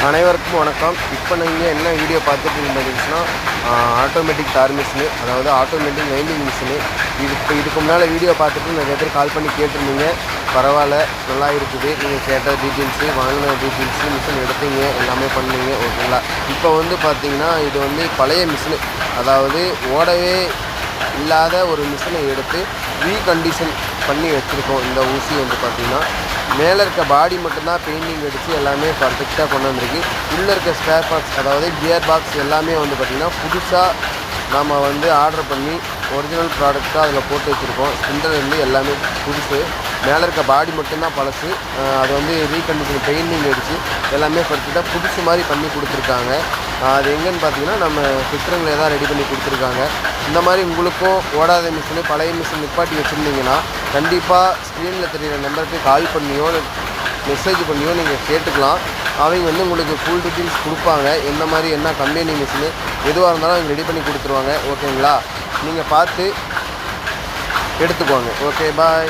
அனைவருக்கும் வணக்கம். இப்போ நீங்கள் என்ன வீடியோ பார்த்துட்டு இருந்தீங்கன்னா ஆட்டோமேட்டிக் தார் மிஷினு, அதாவது ஆட்டோமேட்டிக் வைண்டிங் மிஷினு. இதுக்கு முன்னால் வீடியோ பார்த்துட்டு நிறைய பேர் கால் பண்ணி கேட்டிருந்தீங்க. பரவாயில்ல, நல்லா இருக்குது. நீங்கள் கேட்ட டீட்டெயில்ஸு, வாங்கின டீட்டெயில்ஸு, மிஷின் எடுத்தீங்க, எல்லாமே பண்ணீங்க, ஓகேங்களா. இப்போ பார்த்தீங்கன்னா இது பழைய மிஷினு, அதாவது ஓடவே இல்லாத ஒரு மிஷினை எடுத்து ரீகண்டிஷன் பண்ணி வச்சுருக்கோம். இந்த ஊசி பார்த்திங்கன்னா மேலே இருக்க பாடி மட்டும்தான் பெயிண்டிங் அடித்து எல்லாமே பர்ஃபெக்டாக கொண்டு வந்திருக்கு. உள்ளே இருக்க ஸ்பேர் பார்ட்ஸ், அதாவது கியர் பாக்ஸ் எல்லாமே பார்த்திங்கன்னா புதுசாக நாம் ஆர்டர் பண்ணி ஒரிஜினல் ப்ராடக்டாக அதில் போட்டு வச்சுருக்கோம். ஸ்பிண்டர்லேருந்து எல்லாமே புதுசு. மேலே இருக்க பாடி மட்டும்தான் பழசு. அது ரீகண்டிஷன் பெயிண்டிங் அடித்து எல்லாமே பர்ஃபெக்டாக புதுசு மாதிரி பண்ணி கொடுத்துருக்காங்க. அது எங்கேன்னு பார்த்தீங்கன்னா நம்ம சித்திரங்களே தான் ரெடி பண்ணி கொடுத்துருக்காங்க. இந்த மாதிரி உங்களுக்கும் ஓடாத மிஷினு, பழைய மிஷின் நிப்பாட்டி வச்சுருந்தீங்கன்னா கண்டிப்பாக ஸ்க்ரீனில் தெரிகிற நம்பருக்கு கால் பண்ணியோ மெசேஜ் பண்ணியோ நீங்கள் கேட்டுக்கலாம். அவங்க உங்களுக்கு ஃபுல் டீட்டெயில்ஸ் கொடுப்பாங்க. என்ன மாதிரி என்ன கம்பெனி மிஷினு எதுவாக இருந்தாலும் அவங்க ரெடி பண்ணி கொடுத்துருவாங்க. ஓகேங்களா, நீங்கள் பார்த்து எடுத்துக்கோங்க. ஓகே, பாய்.